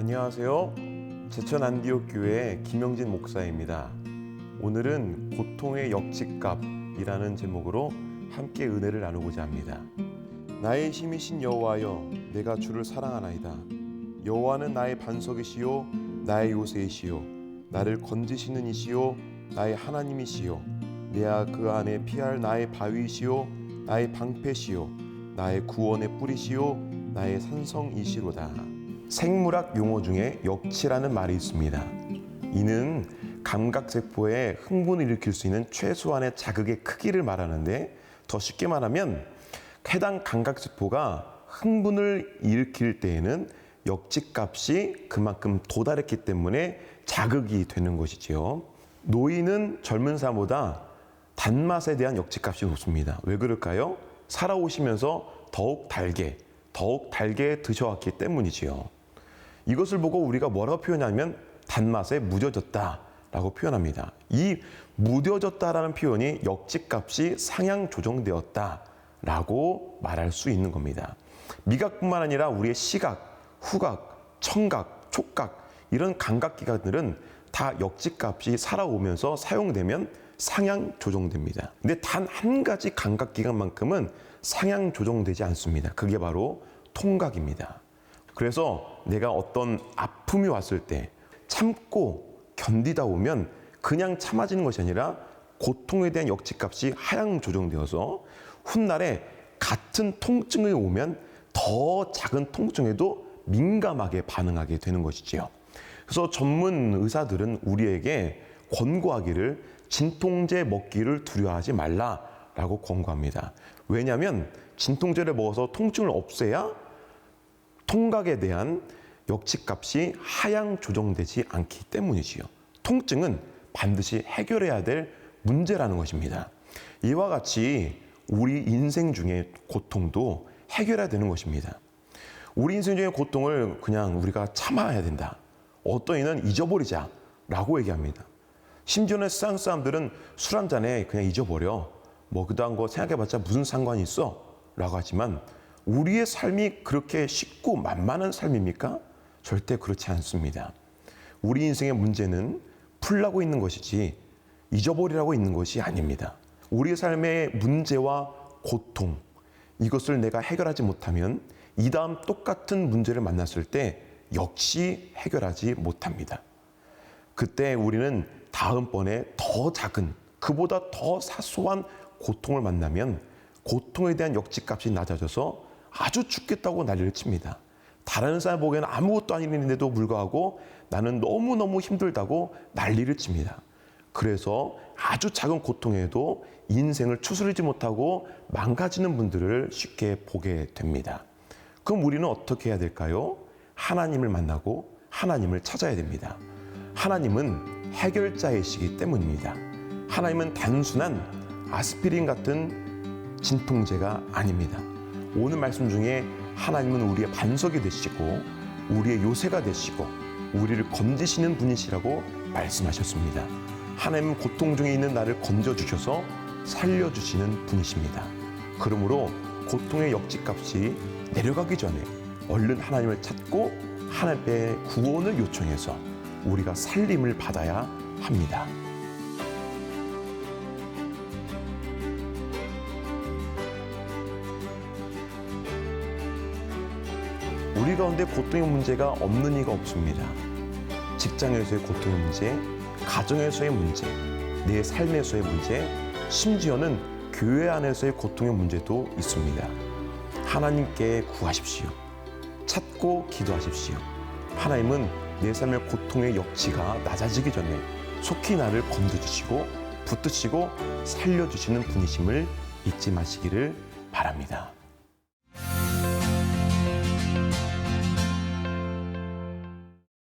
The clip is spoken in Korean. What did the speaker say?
안녕하세요. 제천 안디옥 교회 김영진 목사입니다. 오늘은 고통의 역직갑이라는 제목으로 함께 은혜를 나누고자 합니다. 나의 힘이신 여호와여, 내가 주를 사랑하나이다. 여호와는 나의 반석이시요 나의 요새이시요 나를 건지시는 이시요 나의 하나님이시요 내가 그 안에 피할 나의 바위시요 나의 방패시요 나의 구원의 뿌리시요 나의 산성이시로다. 생물학 용어 중에 역치라는 말이 있습니다. 이는 감각세포에 흥분을 일으킬 수 있는 최소한의 자극의 크기를 말하는데, 더 쉽게 말하면 해당 감각세포가 흥분을 일으킬 때에는 역치값이 그만큼 도달했기 때문에 자극이 되는 것이지요. 노인은 젊은 사람보다 단맛에 대한 역치값이 높습니다. 왜 그럴까요? 살아오시면서 더욱 달게 드셔왔기 때문이지요. 이것을 보고 우리가 뭐라고 표현하냐면 단맛에 무뎌졌다라고 표현합니다. 이 무뎌졌다라는 표현이 역치값이 상향 조정되었다라고 말할 수 있는 겁니다. 미각뿐만 아니라 우리의 시각, 후각, 청각, 촉각 이런 감각기관들은 다 역치값이 살아오면서 사용되면 상향 조정됩니다. 근데 단 한 가지 감각기관만큼은 상향 조정되지 않습니다. 그게 바로 통각입니다. 그래서 내가 어떤 아픔이 왔을 때 참고 견디다 오면 그냥 참아지는 것이 아니라 고통에 대한 역치값이 하향 조정되어서 훗날에 같은 통증이 오면 더 작은 통증에도 민감하게 반응하게 되는 것이지요. 그래서 전문 의사들은 우리에게 권고하기를 진통제 먹기를 두려워하지 말라라고 권고합니다. 왜냐하면 진통제를 먹어서 통증을 없애야 통각에 대한 역치값이 하향 조정되지 않기 때문이지요. 통증은 반드시 해결해야 될 문제라는 것입니다. 이와 같이 우리 인생 중에 고통도 해결해야 되는 것입니다. 우리 인생 중의 고통을 그냥 우리가 참아야 된다. 어떤 이는 잊어버리자라고 얘기합니다. 심지어는 세상 사람들은 술 한 잔에 그냥 잊어버려. 뭐 그다음 거 생각해봤자 무슨 상관이 있어? 라고 하지만 우리의 삶이 그렇게 쉽고 만만한 삶입니까? 절대 그렇지 않습니다. 우리 인생의 문제는 풀라고 있는 것이지 잊어버리라고 있는 것이 아닙니다. 우리의 삶의 문제와 고통, 이것을 내가 해결하지 못하면 이 다음 똑같은 문제를 만났을 때 역시 해결하지 못합니다. 그때 우리는 다음번에 더 작은, 그보다 더 사소한 고통을 만나면 고통에 대한 역치값이 낮아져서 아주 죽겠다고 난리를 칩니다. 다른 사람 보기에는 아무것도 아닌데도 불구하고 나는 너무너무 힘들다고 난리를 칩니다. 그래서 아주 작은 고통에도 인생을 추스르지 못하고 망가지는 분들을 쉽게 보게 됩니다. 그럼 우리는 어떻게 해야 될까요? 하나님을 만나고 하나님을 찾아야 됩니다. 하나님은 해결자이시기 때문입니다. 하나님은 단순한 아스피린 같은 진통제가 아닙니다. 오늘 말씀 중에 하나님은 우리의 반석이 되시고 우리의 요새가 되시고 우리를 건지시는 분이시라고 말씀하셨습니다. 하나님은 고통 중에 있는 나를 건져주셔서 살려주시는 분이십니다. 그러므로 고통의 역치값이 내려가기 전에 얼른 하나님을 찾고 하나님의 구원을 요청해서 우리가 살림을 받아야 합니다. 우리 가운데 고통의 문제가 없는 이가 없습니다. 직장에서의 고통의 문제, 가정에서의 문제, 내 삶에서의 문제, 심지어는 교회 안에서의 고통의 문제도 있습니다. 하나님께 구하십시오. 찾고 기도하십시오. 하나님은 내 삶의 고통의 역치가 낮아지기 전에 속히 나를 건져주시고 붙드시고 살려주시는 분이심을 잊지 마시기를 바랍니다.